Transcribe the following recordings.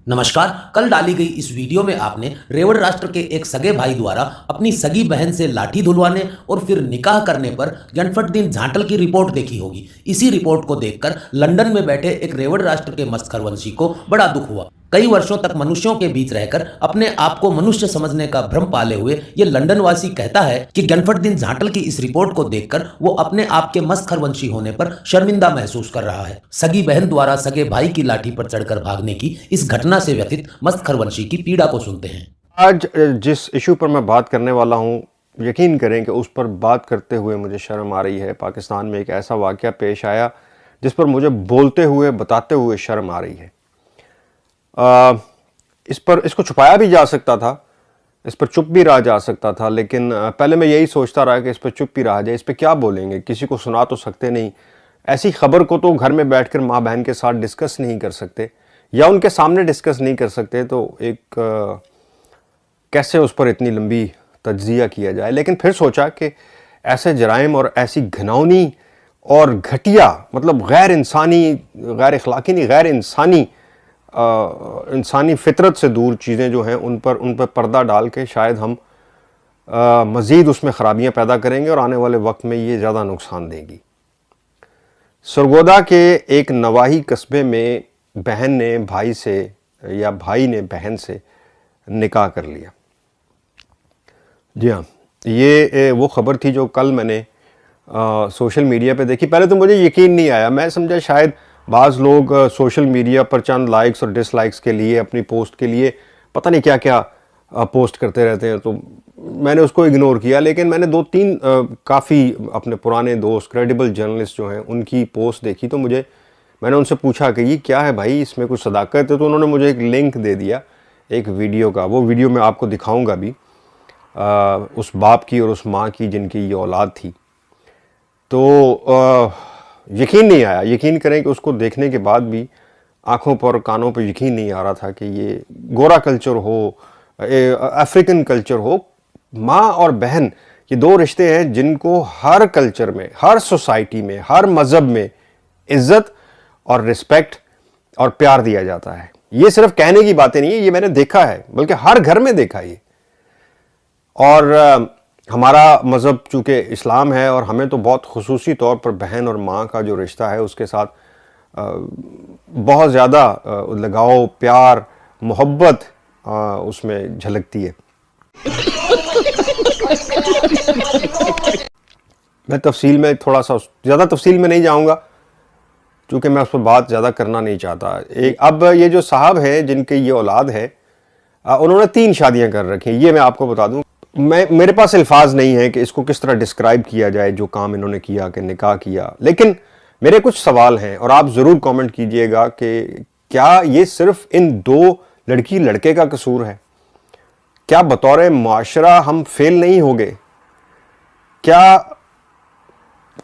नमस्कार। कल डाली गई इस वीडियो में आपने रेवड़ राष्ट्र के एक सगे भाई द्वारा अपनी सगी बहन से लाठी धुलवाने और फिर निकाह करने पर गणफटदीन झांटल की रिपोर्ट देखी होगी। इसी रिपोर्ट को देखकर लंदन में बैठे एक रेवड़ राष्ट्र के मस्खरवंशी को बड़ा दुख हुआ। कई वर्षों तक मनुष्यों के बीच रहकर अपने आप को मनुष्य समझने का भ्रम पाले हुए ये लंदन वासी कहता है कि गणफटदीन झांटल की इस रिपोर्ट को देखकर वो अपने आप के मस्खरवंशी होने पर शर्मिंदा महसूस कर रहा है। सगी बहन द्वारा सगे भाई की लाठी पर चढ़कर भागने की इस घटना से व्यथित मस्खरवंशी की पीड़ा को सुनते हैं। आज जिस इशू पर मैं बात करने वाला हूँ, यकीन करें कि उस पर बात करते हुए मुझे शर्म आ रही है। पाकिस्तान में एक ऐसा वाक़या पेश आया जिस पर मुझे बोलते हुए बताते हुए शर्म आ रही है। इसको छुपाया भी जा सकता था, इस पर चुप भी रहा जा सकता था, लेकिन पहले मैं यही सोचता रहा कि इस पर चुप भी रहा जाए। इस पर क्या बोलेंगे, किसी को सुना तो सकते नहीं। ऐसी खबर को तो घर में बैठकर माँ बहन के साथ डिस्कस नहीं कर सकते या उनके सामने डिस्कस नहीं कर सकते, तो एक कैसे उस पर इतनी लंबी तज्जिया किया जाए। लेकिन फिर सोचा कि ऐसे जराइम और ऐसी घिनौनी और घटिया, मतलब गैर इंसानी, गैर अखलाकी नहीं, गैर इंसानी इंसानी फितरत से दूर चीज़ें जो हैं उन पर पर्दा डाल के शायद हम मज़ीद उसमें ख़राबियाँ पैदा करेंगे और आने वाले वक्त में ये ज़्यादा नुकसान देगी। सरगोदा के एक नवाही कस्बे में बहन ने भाई से या भाई ने बहन से निकाह कर लिया। जी हाँ, ये वो ख़बर थी जो कल मैंने सोशल मीडिया पे देखी। पहले तो मुझे यकीन नहीं आया, मैं समझा शायद बाज़ लोग सोशल मीडिया पर चंद लाइक्स और डिसलाइक्स के लिए, अपनी पोस्ट के लिए पता नहीं क्या क्या पोस्ट करते रहते हैं, तो मैंने उसको इग्नोर किया। लेकिन मैंने दो तीन काफ़ी अपने पुराने दोस्त, क्रेडिबल जर्नलिस्ट जो हैं, उनकी पोस्ट देखी, तो मैंने उनसे पूछा कि ये क्या है भाई, इसमें कुछ सदाकत है? तो उन्होंने मुझे एक लिंक दे दिया एक वीडियो का। वो वीडियो मैं आपको दिखाऊंगा भी, उस बाप की और उस माँ की जिनकी ये औलाद थी। तो यकीन नहीं आया, यकीन करें कि उसको देखने के बाद भी आँखों पर कानों पर यकीन नहीं आ रहा था कि ये गोरा कल्चर हो, अफ्रीकन कल्चर हो। माँ और बहन ये दो रिश्ते हैं जिनको हर कल्चर में, हर सोसाइटी में, हर मज़हब में इज़्ज़त और रिस्पेक्ट और प्यार दिया जाता है। ये सिर्फ कहने की बातें नहीं है, ये मैंने देखा है, बल्कि हर घर में देखा है ये। और हमारा मज़हब चूँकि इस्लाम है और हमें तो बहुत खुसूसी तौर पर बहन और माँ का जो रिश्ता है उसके साथ बहुत ज़्यादा लगाव, प्यार, मोहब्बत उसमें झलकती है। मैं तफसील में थोड़ा सा, ज़्यादा तफसील में नहीं जाऊँगा क्योंकि मैं उस पर बात ज़्यादा करना नहीं चाहता। अब ये जो साहब है जिनकी ये औलाद है, उन्होंने 3 शादियाँ कर रखी हैं। ये मैं आपको बता दूँ, मेरे पास अल्फाज नहीं है कि इसको किस तरह डिस्क्राइब किया जाए जो काम इन्होंने किया, कि निकाह किया। लेकिन मेरे कुछ सवाल हैं और आप ज़रूर कमेंट कीजिएगा कि क्या ये सिर्फ इन 2 लड़की लड़के का कसूर है? क्या बतौर मुआशरा हम फेल नहीं हो गए? क्या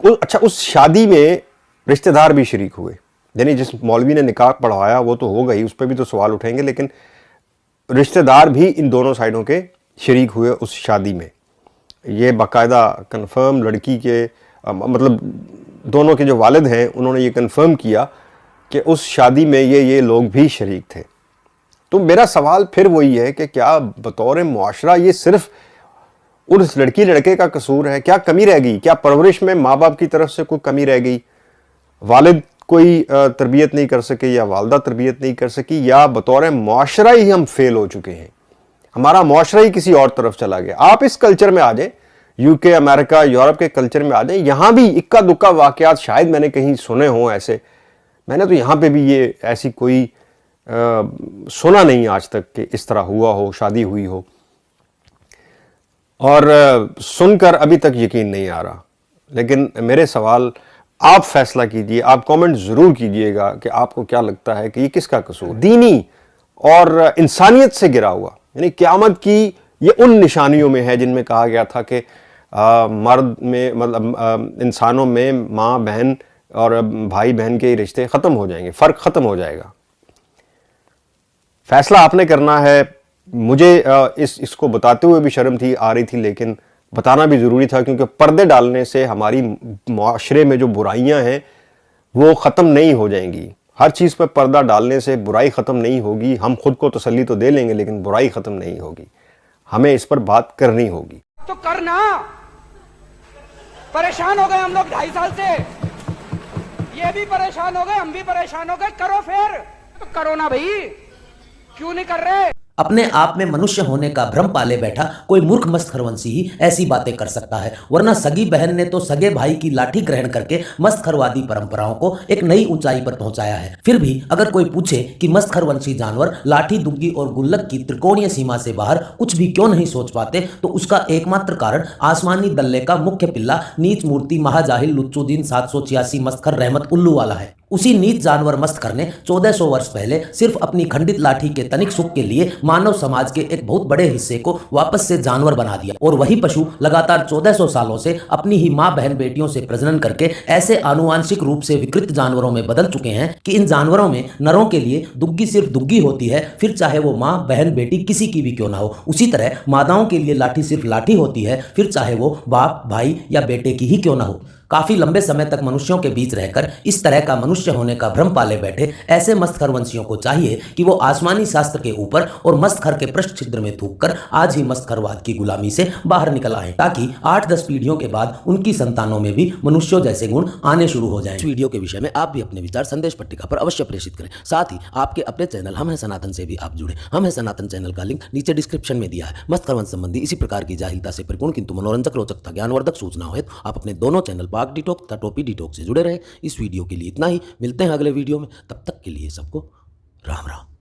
अच्छा, उस शादी में रिश्तेदार भी शरीक हुए? यानी जिस मौलवी ने निकाह पढ़वाया वो तो हो गई, उस पर भी तो सवाल उठेंगे, लेकिन रिश्तेदार भी इन दोनों साइडों के शरीक हुए उस शादी में। ये बाकायदा कंफर्म लड़की के मतलब दोनों के जो वालिद हैं उन्होंने ये कंफर्म किया कि उस शादी में ये लोग भी शरीक थे। तो मेरा सवाल फिर वही है कि क्या बतौर मुआशरा ये सिर्फ उस लड़की लड़के का कसूर है? क्या कमी रह गई? क्या परवरिश में माँ बाप की तरफ से कोई कमी रह गई? वालिद कोई तरबियत नहीं कर सके या वालदा तरबियत नहीं कर सकी, या बतौर मुआशरा ही हम फेल हो चुके हैं? हमारा मुआशरा ही किसी और तरफ चला गया। आप इस कल्चर में आ जाए, यूके, अमेरिका, यूरोप के कल्चर में आ जाए, यहाँ भी इक्का दुक्का वाकयात शायद मैंने कहीं सुने हों ऐसे। मैंने तो यहाँ पे भी ये ऐसी कोई सुना नहीं आज तक कि इस तरह हुआ हो, शादी हुई हो, और सुनकर अभी तक यकीन नहीं आ रहा। लेकिन मेरे सवाल, आप फैसला कीजिए, आप कमेंट ज़रूर कीजिएगा कि आपको क्या लगता है कि ये किसका कसूर, दीनी और इंसानियत से गिरा हुआ, यानी क़यामत की ये उन निशानियों में है जिनमें कहा गया था कि मर्द में, मतलब इंसानों में माँ बहन और भाई बहन के रिश्ते ख़त्म हो जाएंगे, फ़र्क ख़त्म हो जाएगा। फैसला आपने करना है। मुझे इसको बताते हुए भी शर्म थी आ रही थी, लेकिन बताना भी ज़रूरी था, क्योंकि पर्दे डालने से हमारी माशरे में जो बुराइयां हैं वो ख़त्म नहीं हो जाएंगी। हर चीज़ पर पर्दा डालने से बुराई ख़त्म नहीं होगी। हम खुद को तसल्ली तो दे लेंगे लेकिन बुराई ख़त्म नहीं होगी। हमें इस पर बात करनी होगी। तो करना, परेशान हो गए हम लोग 2.5 साल से, ये भी परेशान हो गए, हम भी परेशान हो गए। करो फिर, तो करो ना भाई, क्यों नहीं कर रहे? अपने आप में मनुष्य होने का भ्रम पाले बैठा कोई मूर्ख मस्त खरवंशी ही ऐसी बातें कर सकता है, वरना सगी बहन ने तो सगे भाई की लाठी ग्रहण करके मस्त खरवादी परंपराओं को एक नई ऊंचाई पर पहुंचाया है। फिर भी अगर कोई पूछे कि मस्त खरवंशी जानवर लाठी, दुग्गी और गुल्लक की त्रिकोणीय सीमा से बाहर कुछ भी क्यों नहीं सोच पाते, तो उसका एकमात्र कारण आसमानी दल्ले का मुख्य पिल्ला नीच मूर्ति महाजाहिल लुच्चुद्दीन 786 मस्तखर रहमत उल्लू वाला है। उसी नीच जानवर मस्तखर ने 1400 वर्ष पहले सिर्फ अपनी खंडित लाठी के तनिक सुख के लिए मानव समाज के एक बहुत बड़े हिस्से को वापस से जानवर बना दिया, और वही पशु लगातार 1400 सालों से अपनी ही मां बहन बेटियों से प्रजनन करके ऐसे आनुवांशिक रूप से विकृत जानवरों में बदल चुके हैं कि इन जानवरों में नरों के लिए दुग्गी सिर्फ दुग्गी होती है, फिर चाहे वो मां बहन बेटी किसी की भी क्यों ना हो। उसी तरह मादाओं के लिए लाठी सिर्फ लाठी होती है, फिर चाहे वो बाप, भाई या बेटे की ही क्यों ना हो। काफी लंबे समय तक मनुष्यों के बीच रहकर इस तरह का मनुष्य होने का भ्रम पाले बैठे ऐसे मस्तखरवंशियों को चाहिए कि वो आसमानी शास्त्र के ऊपर और मस्तखर के पृष्ठ छिद्र में थूककर आज ही मस्तखरवाद की गुलामी से बाहर निकल आए, ताकि 8-10 पीढ़ियों के बाद उनकी संतानों में भी मनुष्यों जैसे गुण आने शुरू हो जाएं। इस वीडियो के विषय में आप भी अपने विचार संदेश पट्टिका पर अवश्य प्रेषित करें। साथ ही आपके अपने चैनल हम हैं सनातन से भी आप जुड़े। हम हैं सनातन चैनल का लिंक नीचे डिस्क्रिप्शन में दिया है। मस्तखरवंश संबंधी इसी प्रकार की जाहिलता से परिपूर्ण किंतु मनोरंजक, रोचक तथा ज्ञानवर्धक सूचना हेतु आप अपने दोनों चैनल पाक डिटॉक तथा टोपी डिटॉक से जुड़े रहे। इस वीडियो के लिए इतना ही, मिलते हैं अगले वीडियो में, तब तक के लिए सबको राम राम।